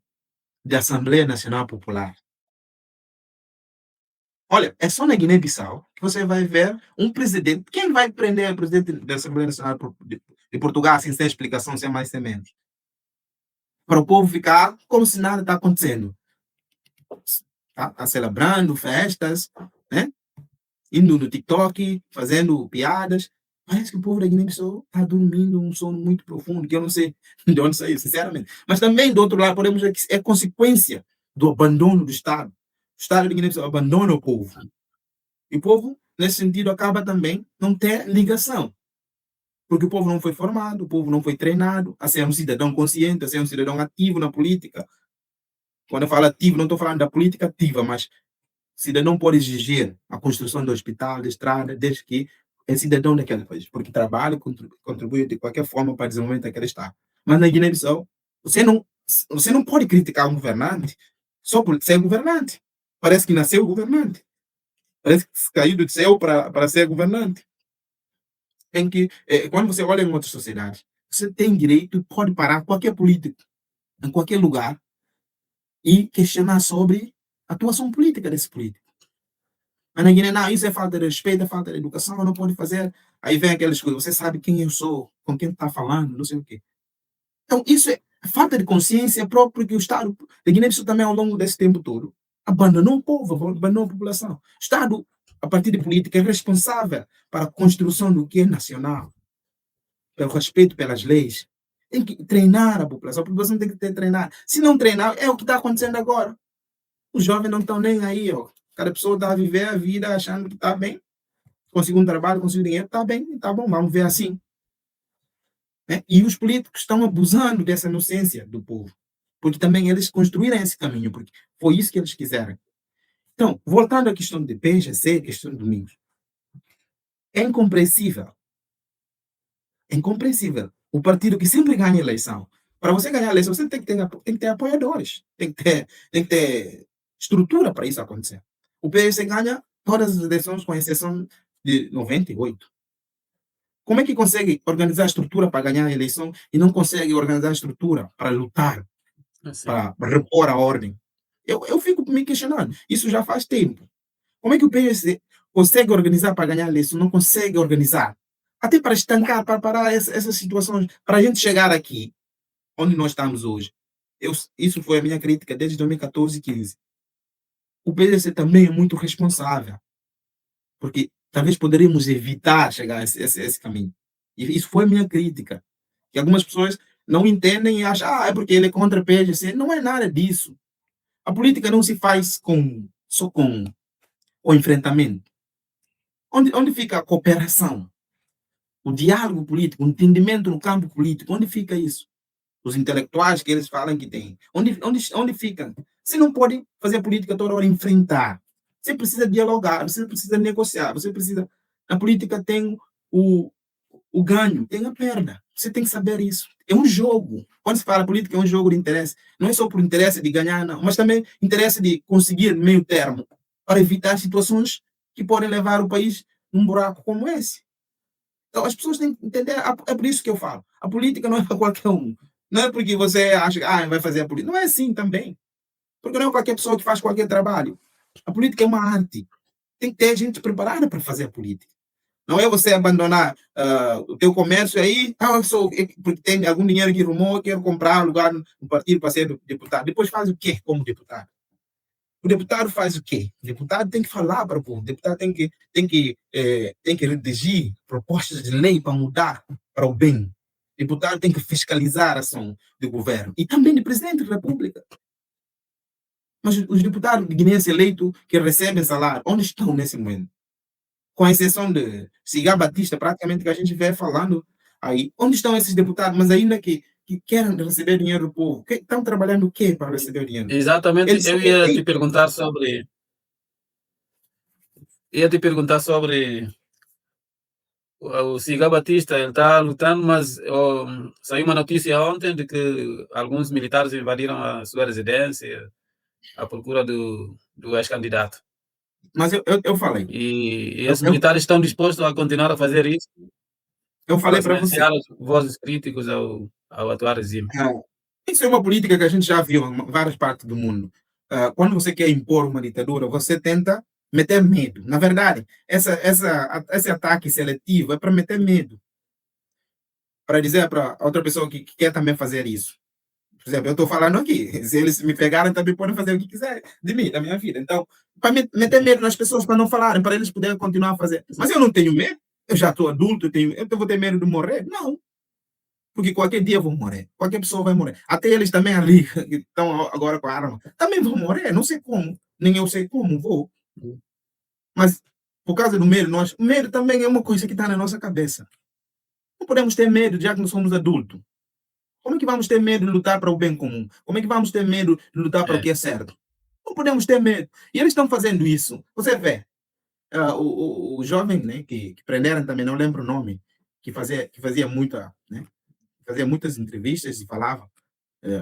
da Assembleia Nacional Popular. Olha, é só na Guiné-Bissau que você vai ver um presidente. Quem vai prender o presidente da Assembleia Nacional de Portugal sem ter explicação, sem mais, sem menos? Para o povo ficar como se nada está acontecendo. Tá celebrando festas, né? Indo no TikTok, fazendo piadas. Parece que o povo da Guiné-Bissau está dormindo um sono muito profundo, que eu não sei de onde saiu, sinceramente. Mas também, do outro lado, podemos dizer que é consequência do abandono do Estado. O Estado da Guiné-Bissau abandona o povo. E o povo, nesse sentido, acaba também não ter ligação. Porque o povo não foi formado, o povo não foi treinado a ser um cidadão consciente, a ser um cidadão ativo na política. Quando eu falo ativo, não estou falando da política ativa, mas o cidadão pode exigir a construção do hospital, da estrada, desde que é cidadão daquele país, porque trabalha, contribui de qualquer forma para o desenvolvimento daquele estado. Mas na Guiné-Bissau, você não pode criticar um governante só por ser governante. Parece que nasceu governante. Parece que caiu do céu para ser governante. Tem que, quando você olha em outras sociedades, você tem direito, pode parar qualquer político, em qualquer lugar, e questionar sobre a atuação política desse político. Mas na Guiné, não, isso é falta de respeito, é falta de educação, não pode fazer. Aí vem aquelas coisas, você sabe quem eu sou, com quem está falando, não sei o quê. Então, isso é falta de consciência própria que o Estado da Guiné-Bissau também, ao longo desse tempo todo, abandonou o povo, abandonou a população. O Estado, a partir de política, é responsável para a construção do que é nacional, pelo respeito pelas leis. Tem que treinar a população tem que ter treinado. Se não treinar, é o que está acontecendo agora. Os jovens não estão nem aí, ó. Cada pessoa está a viver a vida achando que está bem, conseguiu um trabalho, conseguiu dinheiro, está bem, está bom, vamos ver assim. Né? E os políticos estão abusando dessa inocência do povo, porque também eles construíram esse caminho, porque foi isso que eles quiseram. Então, voltando à questão de PGC, questão de Domingos, é incompreensível. É incompreensível. O partido que sempre ganha a eleição, Para você ganhar a eleição, você tem que ter apoiadores, tem que ter estrutura para isso acontecer. O PS ganha todas as eleições, com exceção de 98. Como é que consegue organizar a estrutura para ganhar a eleição e não consegue organizar a estrutura para lutar, Assim. para repor a ordem? Eu fico me questionando. Isso já faz tempo. Como é que o PS consegue organizar para ganhar a eleição? Não consegue organizar. Até para estancar, para parar essas situações, para a gente chegar aqui, onde nós estamos hoje. Isso foi a minha crítica desde 2014 e 15. O PDC também é muito responsável, porque talvez poderíamos evitar chegar a esse caminho. E isso foi a minha crítica. Que algumas pessoas não entendem e acham, é porque ele é contra o PSC. Não é nada disso. A política não se faz só com o enfrentamento. Onde fica a cooperação? O diálogo político, o entendimento no campo político, onde fica isso? Os intelectuais que eles falam que têm. Onde ficam? Você não pode fazer política toda hora enfrentar. Você precisa dialogar, você precisa negociar, você precisa. A política tem o, o ganho, tem a perda. Você tem que saber isso. É um jogo. Quando se fala política, é um jogo de interesse. Não é só por interesse de ganhar, não, mas também interesse de conseguir meio termo para evitar situações que podem levar o país num buraco como esse. Então, as pessoas têm que entender, é por isso que eu falo. A política não é para qualquer um. Não é porque você acha que vai fazer a política. Não é assim também. Porque não é qualquer pessoa que faz qualquer trabalho. A política é uma arte. Tem que ter gente preparada para fazer a política. Não é você abandonar o teu comércio aí, porque tem algum dinheiro que rumou, quero comprar lugar no partido para ser deputado. Depois faz o quê como deputado? O deputado faz o quê? O deputado tem que falar para o povo, o deputado tem que redigir propostas de lei para mudar para o bem. O deputado tem que fiscalizar a ação do governo e também do presidente da República. Mas os deputados guineenses eleitos que recebem salário, onde estão nesse momento? Com exceção de Cigar Batista, praticamente que a gente vê falando aí, onde estão esses deputados, mas ainda que querem receber dinheiro do povo? Estão trabalhando o quê para receber o dinheiro? Exatamente, Eles eu são ia te eleitos. perguntar sobre. Ia te perguntar sobre o Cigar Batista, ele está lutando, mas saiu uma notícia ontem de que alguns militares invadiram a sua residência à procura do ex-candidato. Mas eu falei, E eu, esses eu, militares estão dispostos a continuar a fazer isso eu para falei para você. silenciar as vozes críticas ao atual regime. Isso é uma política que a gente já viu em várias partes do mundo. Quando você quer impor uma ditadura, você tenta meter medo. Na verdade, esse ataque seletivo é para meter medo. Para dizer para outra pessoa que quer também fazer isso. Por exemplo, eu estou falando aqui. Se eles me pegarem, também podem fazer o que quiser de mim, da minha vida. Então, para meter medo nas pessoas para não falarem, para eles poderem continuar a fazer. Mas eu não tenho medo. Eu já estou adulto, eu vou ter medo de morrer? Não. Porque qualquer dia eu vou morrer. Qualquer pessoa vai morrer. Até eles também ali, que estão agora com a arma, também vão morrer. Não sei como. Nem eu sei como vou. Mas, por causa do medo, o medo também é uma coisa que está na nossa cabeça. Não podemos ter medo, já que nós somos adultos. Como é que vamos ter medo de lutar para o bem comum? Como é que vamos ter medo de lutar para o É. que é certo? Não podemos ter medo. E eles estão fazendo isso. Você vê, o jovem, né, que prenderam também, não lembro o nome, que fazia muita, né, fazia muitas entrevistas e falava,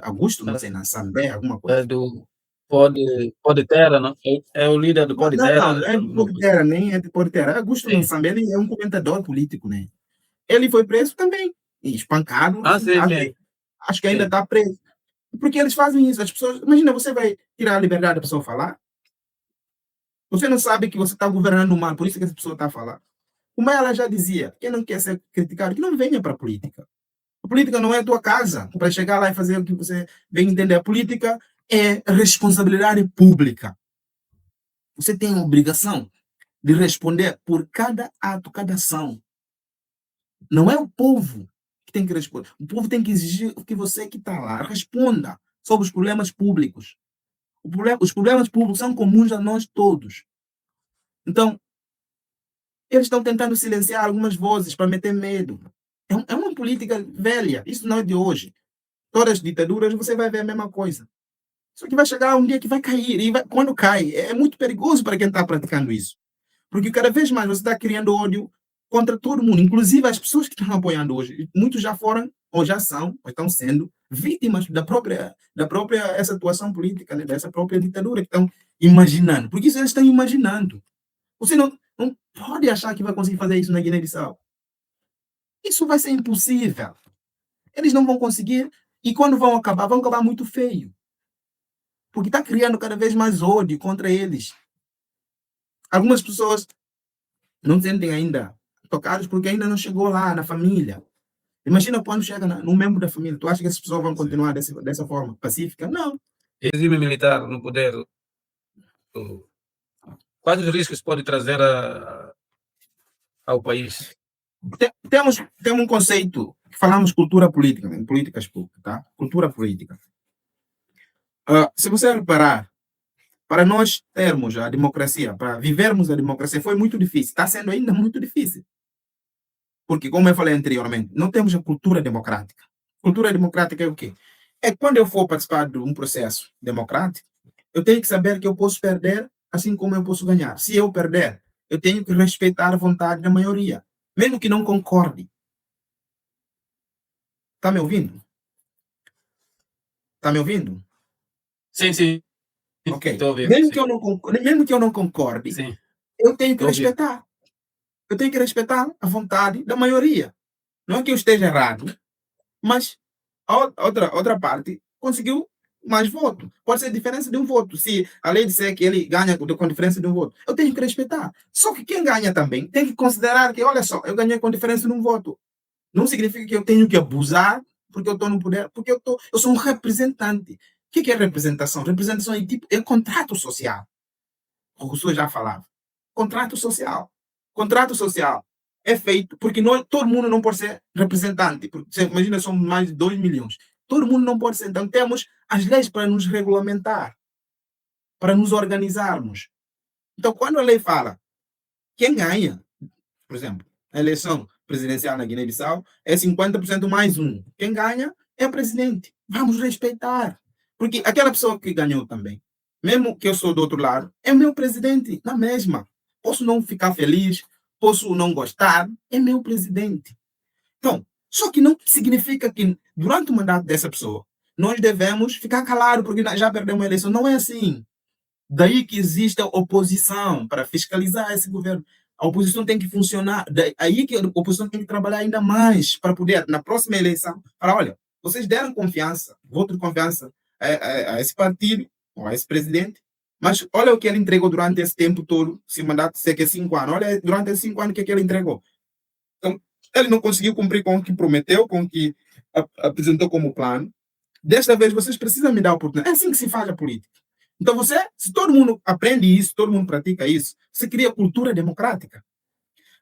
Augusto, não sei, na Assembleia, alguma É coisa. do Pode Terra, não? É o líder do Pode Não, Terra, não, é de alguma coisa. Portera, nem é de Portera. Augusto Sim. Nassambé, ele é um comentador político, né? Ele foi preso também, e espancado, Ah, sim, sim. acho que ainda Sim. está preso. Porque eles fazem isso, as pessoas, imagina, você vai tirar a liberdade da pessoa falar, você não sabe que você está governando mal, por isso que essa pessoa está a falar. Como ela já dizia, quem não quer ser criticado, que não venha para a política. A política não é a tua casa, para chegar lá e fazer o que você vem entender. A política é responsabilidade pública. Você tem a obrigação de responder por cada ato, cada ação. Não é o povo que tem que responder. O povo tem que exigir que você que está lá responda sobre os problemas públicos. Os problemas públicos são comuns a nós todos. Então, eles estão tentando silenciar algumas vozes para meter medo. É uma política velha. Isso não é de hoje. Todas as ditaduras você vai ver a mesma coisa. Só que vai chegar um dia que vai cair. E quando cai, é muito perigoso para quem está praticando isso. Porque cada vez mais você está criando ódio contra todo mundo, inclusive as pessoas que estão apoiando hoje. Muitos já foram, ou já são, ou estão sendo vítimas da própria essa atuação política, né? Dessa própria ditadura que estão imaginando. Porque isso eles estão imaginando. Você não pode achar que vai conseguir fazer isso na Guiné-Bissau. Isso vai ser impossível. Eles não vão conseguir. E quando vão acabar muito feio. Porque está criando cada vez mais ódio contra eles. Algumas pessoas não se sentem ainda tocadas porque ainda não chegou lá na família. Imagina quando chega num membro da família. Tu acha que essas pessoas vão continuar dessa forma pacífica? Não. Regime militar no poder, quais os riscos pode trazer ao país? Temos um conceito que falamos cultura política, em políticas públicas, tá? Cultura política. Se você reparar, para nós termos a democracia, para vivermos a democracia, foi muito difícil. Está sendo ainda muito difícil. Porque, como eu falei anteriormente, não temos a cultura democrática. Cultura democrática é o quê? É quando eu for participar de um processo democrático, eu tenho que saber que eu posso perder, assim como eu posso ganhar. Se eu perder, eu tenho que respeitar a vontade da maioria, mesmo que não concorde. Está me ouvindo? Está me ouvindo? Sim, sim. Ok. Estou a ouvir, Mesmo sim. que eu não concorde, Sim. eu tenho que Estou a ouvir. respeitar. Eu tenho que respeitar a vontade da maioria. Não é que eu esteja errado, mas a outra parte conseguiu mais voto. Pode ser diferença de um voto. Se a lei disser que ele ganha com diferença de um voto, eu tenho que respeitar. Só que quem ganha também tem que considerar que, olha só, eu ganhei com diferença de um voto. Não significa que eu tenho que abusar porque eu estou no poder, porque eu sou um representante. O que é representação? Representação é contrato social. O Rousseau já falava. Contrato social. Contrato social é feito porque todo mundo não pode ser representante. Porque, você imagina, somos mais de 2 milhões. Todo mundo não pode ser. Então, temos as leis para nos regulamentar, para nos organizarmos. Então, quando a lei fala quem ganha, por exemplo, a eleição presidencial na Guiné-Bissau é 50% mais um. Quem ganha é o presidente. Vamos respeitar. Porque aquela pessoa que ganhou também, mesmo que eu sou do outro lado, é meu presidente, na mesma. Posso não ficar feliz, posso não gostar, é meu presidente. Então, só que não significa que durante o mandato dessa pessoa nós devemos ficar calados porque já perdemos a eleição. Não é assim. Daí que existe a oposição para fiscalizar esse governo. A oposição tem que funcionar. Aí que a oposição tem que trabalhar ainda mais para poder, na próxima eleição, falar: olha, vocês deram confiança, voto de confiança a esse partido, ou a esse presidente, mas olha o que ele entregou durante esse tempo todo, se mandato ser que é 5 anos. Olha durante esses 5 anos o que ele entregou. Então, ele não conseguiu cumprir com o que prometeu, com o que apresentou como plano. Desta vez, vocês precisam me dar a oportunidade. É assim que se faz a política. Então, se todo mundo aprende isso, todo mundo pratica isso, você cria cultura democrática.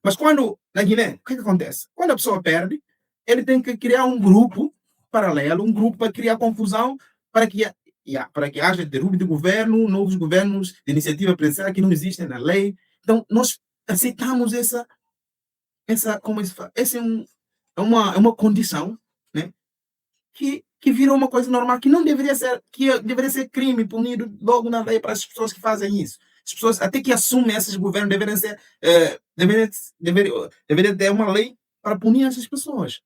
Mas quando, na Guiné, o que acontece? Quando a pessoa perde, ele tem que criar um grupo paralelo, um grupo para criar confusão, para que haja derrube de governo, novos governos de iniciativa presidencial que não existem na lei. Então, nós aceitamos como se fala, é uma condição, né, que virou uma coisa normal, que não deveria ser, que deveria ser crime punido logo na lei para as pessoas que fazem isso. As pessoas, até que assumem esses governos, deveriam ser, deveria ter uma lei para punir essas pessoas.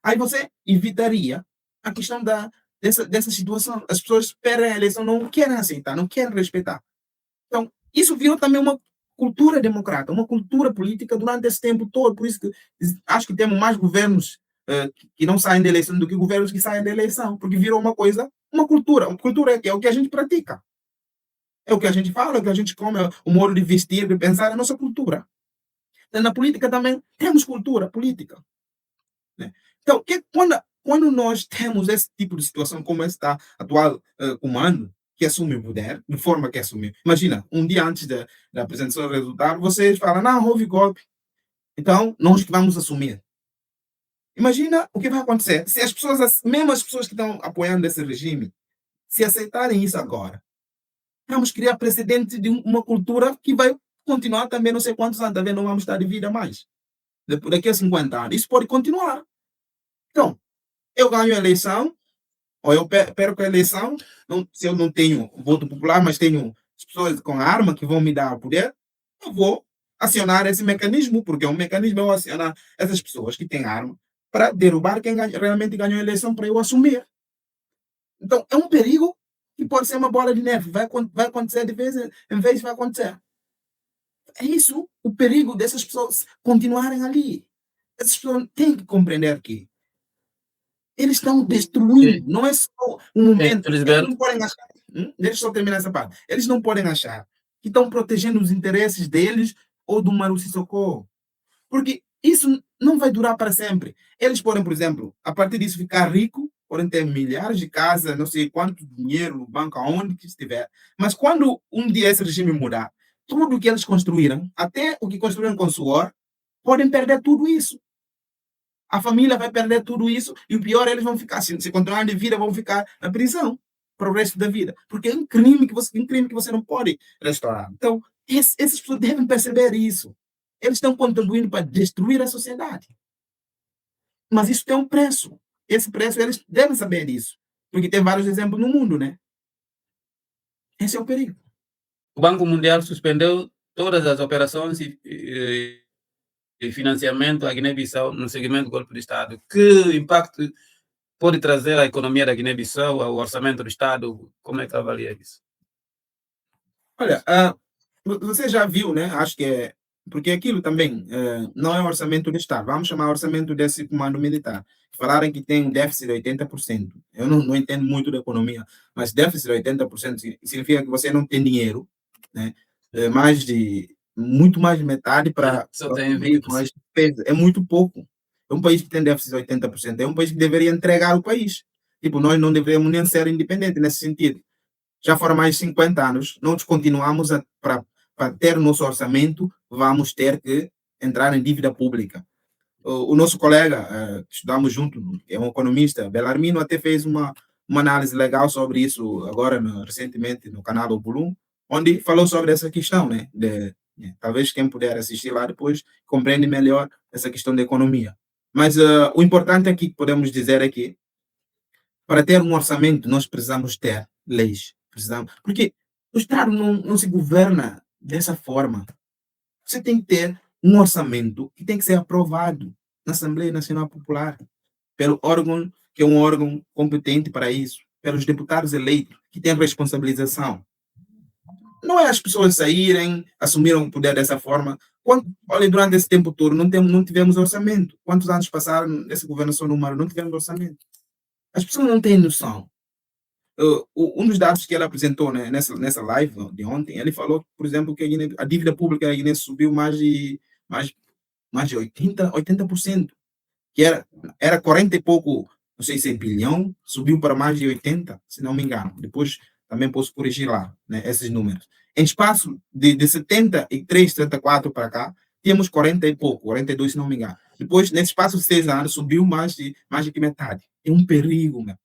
Aí você evitaria a questão dessa situação. As pessoas perdem a eleição, não querem aceitar, não querem respeitar. Então, isso virou também uma cultura democrática, uma cultura política durante esse tempo todo. Por isso que acho que temos mais governos que não saem da eleição do que governos que saem da eleição, porque virou uma coisa, uma cultura. Uma cultura é o que a gente pratica. É o que a gente fala, é o que a gente come, é o modo de vestir, de pensar, é a nossa cultura. Então, na política também temos cultura política. Né? Então, quando nós temos esse tipo de situação, como esta atual comando, que assume o poder, de forma que assume. Imagina, um dia antes da apresentação do resultado, vocês falam: não, houve golpe. Então, nós que vamos assumir. Imagina o que vai acontecer se as pessoas, mesmo as pessoas que estão apoiando esse regime, se aceitarem isso agora. Vamos criar precedente de uma cultura que vai continuar também não sei quantos anos, também não vamos estar de vida mais. Daqui a 50 anos. Isso pode continuar. Então, eu ganho a eleição, ou eu perco a eleição, se eu não tenho voto popular, mas tenho pessoas com arma que vão me dar o poder, eu vou acionar esse mecanismo, porque é um mecanismo, eu vou acionar essas pessoas que têm arma para derrubar quem realmente ganhou a eleição para eu assumir. Então, é um perigo que pode ser uma bola de neve. Vai acontecer de vez em vez, vai acontecer. É isso o perigo dessas pessoas continuarem ali. Essas pessoas têm que compreender que eles estão destruindo, não é só um momento. Eles Felisberto, não podem achar. Deixa eu só terminar essa parte. Eles não podem achar que estão protegendo os interesses deles ou do Maru Sissoko. Porque isso não vai durar para sempre. Eles podem, por exemplo, a partir disso ficar rico, podem ter milhares de casas, não sei quanto dinheiro no banco, aonde que estiver. Mas quando um dia esse regime mudar, tudo o que eles construíram, até o que construíram com suor, podem perder tudo isso. A família vai perder tudo isso e o pior, eles vão ficar, se continuarem de vida, vão ficar na prisão para o resto da vida. Porque é um crime que você não pode restaurar. Então, essas pessoas devem perceber isso. Eles estão contribuindo para destruir a sociedade. Mas isso tem um preço. Esse preço, eles devem saber disso. Porque tem vários exemplos no mundo, né? Esse é o perigo. o Banco Mundial suspendeu todas as operações e financiamento à Guiné-Bissau no segmento do golpe de Estado. Que impacto pode trazer à economia da Guiné-Bissau, ao orçamento do Estado? Como é que avalia isso? Olha, você já viu, né? Acho que é. Porque aquilo também não é orçamento do Estado. Vamos chamar orçamento desse comando militar. Falaram que tem um déficit de 80%. Eu não entendo muito da economia, mas déficit de 80% significa que você não tem dinheiro, né? Muito mais de metade para Só tem cobrir 20%. mais despesa. É muito pouco. É um país que tem déficit de 80%. É um país que deveria entregar o país. Tipo, nós não deveríamos nem ser independentes nesse sentido. Já foram mais de 50 anos, nós continuamos para ter o nosso orçamento, vamos ter que entrar em dívida pública. O nosso colega, que estudamos junto, é um economista, Belarmino, até fez uma análise legal sobre isso agora, recentemente, no canal do Bulum, onde falou sobre essa questão, né? Talvez quem puder assistir lá depois compreende melhor essa questão da economia. Mas o importante aqui que podemos dizer é que para ter um orçamento, nós precisamos ter leis. Precisamos, porque o Estado não se governa dessa forma. Você tem que ter um orçamento que tem que ser aprovado na Assembleia Nacional Popular, pelo órgão, que é um órgão competente para isso, pelos deputados eleitos, que têm responsabilização. Não é as pessoas saírem, assumiram o poder dessa forma. Olha, durante esse tempo todo, não tivemos orçamento. Quantos anos passaram nessa governação no Mar? Não tivemos orçamento. As pessoas não têm noção. Um dos dados que ele apresentou, né, nessa live de ontem, ele falou, por exemplo, que a dívida pública da Guiné subiu mais de 80%, que era 40 e pouco, não sei se é bilhão, subiu para mais de 80, se não me engano. Depois também posso corrigir lá, né, esses números. Em espaço de 73, 74 para cá, tínhamos 40 e pouco, 42, se não me engano. Depois, nesse espaço de 6 anos, subiu mais de que metade. É um perigo, meu.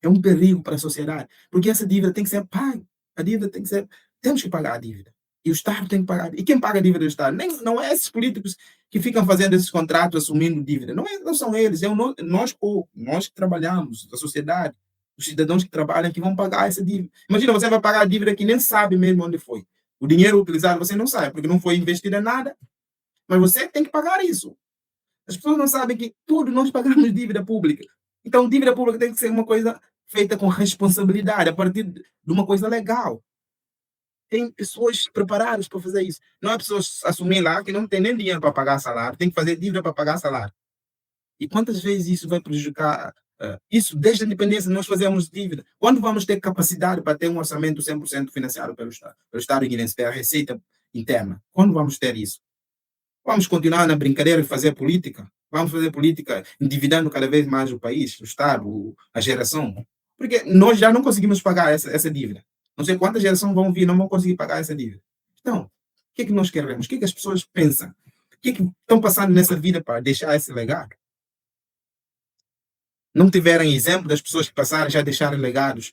É um perigo para a sociedade, porque essa dívida tem que ser paga. A dívida tem que ser. Temos que pagar a dívida. E o Estado tem que pagar. E quem paga a dívida do Estado? Não é esses políticos que ficam fazendo esses contratos, assumindo dívida. Não são eles, nós que trabalhamos, a sociedade, os cidadãos que trabalham, que vão pagar essa dívida. Imagina, você vai pagar a dívida que nem sabe mesmo onde foi. O dinheiro utilizado você não sabe, porque não foi investido em nada, mas você tem que pagar isso. As pessoas não sabem que tudo nós pagamos dívida pública. Então, dívida pública tem que ser uma coisa feita com responsabilidade, a partir de uma coisa legal. Tem pessoas preparadas para fazer isso. Não é pessoas assumir lá que não tem nem dinheiro para pagar salário, tem que fazer dívida para pagar salário. E quantas vezes isso vai prejudicar? Isso, desde a independência, nós fazemos dívida. Quando vamos ter capacidade para ter um orçamento 100% financiado pelo Estado guinense, a receita interna? Quando vamos ter isso? Vamos continuar na brincadeira de fazer política? Vamos fazer política endividando cada vez mais o país, o Estado, a geração? Porque nós já não conseguimos pagar essa dívida. Não sei quantas gerações vão vir, não vão conseguir pagar essa dívida. Então, o que é que nós queremos? O que é que as pessoas pensam? O que é que estão passando nessa vida para deixar esse legado? Não tiveram exemplo das pessoas que passaram já deixaram legados,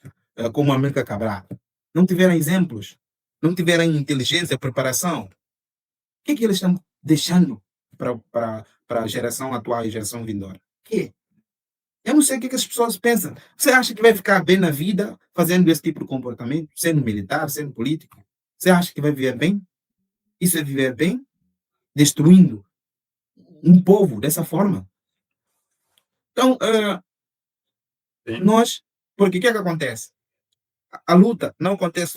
como a América Cabral. Não tiveram exemplos. Não tiveram inteligência, preparação. O que é que eles estão deixando para a geração atual e a geração vindoura? Que? Eu não sei o que as pessoas pensam. Você acha que vai ficar bem na vida fazendo esse tipo de comportamento? Sendo militar, sendo político? Você acha que vai viver bem? Isso é viver bem? Destruindo um povo dessa forma? Então, nós Porque o que é que acontece? A luta não acontece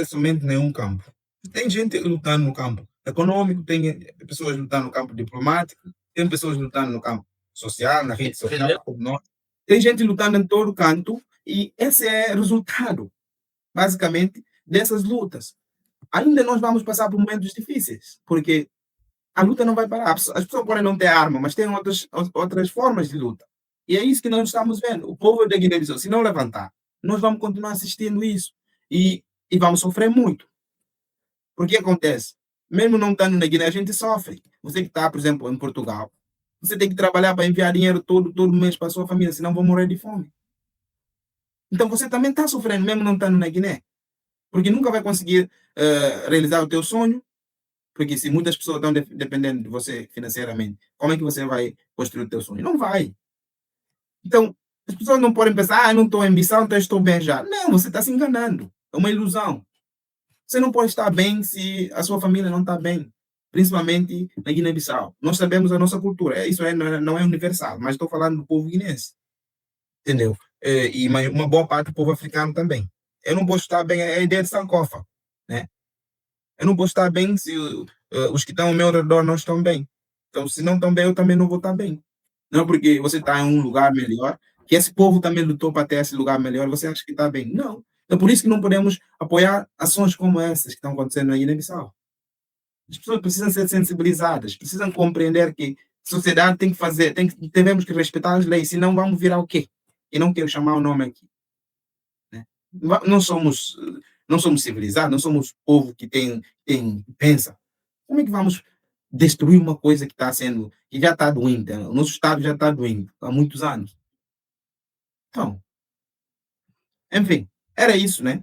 somente em nenhum campo. Tem gente lutando no campo econômico, tem pessoas lutando no campo diplomático, tem pessoas lutando no campo social, na rede social, como nós. Tem gente lutando em todo canto e esse é o resultado, basicamente, dessas lutas. Ainda nós vamos passar por momentos difíceis, porque a luta não vai parar. As pessoas podem não ter arma, mas têm outras formas de luta. E é isso que nós estamos vendo. O povo da Guiné-Bissau, se não levantar, nós vamos continuar assistindo isso. E vamos sofrer muito. Porque acontece? Mesmo não estando na Guiné, a gente sofre. Você que está, por exemplo, em Portugal, você tem que trabalhar para enviar dinheiro todo mês para a sua família, senão vão morrer de fome. Então você também está sofrendo, mesmo não estando na Guiné. Porque nunca vai conseguir realizar o teu sonho, porque se muitas pessoas estão dependendo de você financeiramente, como é que você vai construir o teu sonho? Não vai. Então, as pessoas não podem pensar, não estou em Bissau, então estou bem já. Não, você está se enganando. É uma ilusão. Você não pode estar bem se a sua família não está bem, principalmente na Guiné-Bissau. Nós sabemos a nossa cultura, isso não é universal, mas estou falando do povo guinense, entendeu? E uma boa parte do povo africano também. Eu não posso estar bem, é a ideia de Sankofa, né? Eu não posso estar bem se os que estão ao meu redor não estão bem. Então, se não estão bem, eu também não vou estar bem. Não porque você está em um lugar melhor, que esse povo também lutou para ter esse lugar melhor, você acha que está bem. Não. Então, por isso que não podemos apoiar ações como essas que estão acontecendo na Guiné-Bissau. As pessoas precisam ser sensibilizadas, precisam compreender que a sociedade tem que fazer, devemos que respeitar as leis, senão vamos virar o quê? E não quero chamar o nome aqui. Né? Não somos, não somos civilizados, não somos povo que pensa. Como é que vamos destruir uma coisa que já está doendo? O nosso Estado já está doendo há muitos anos. Então, enfim, era isso, né?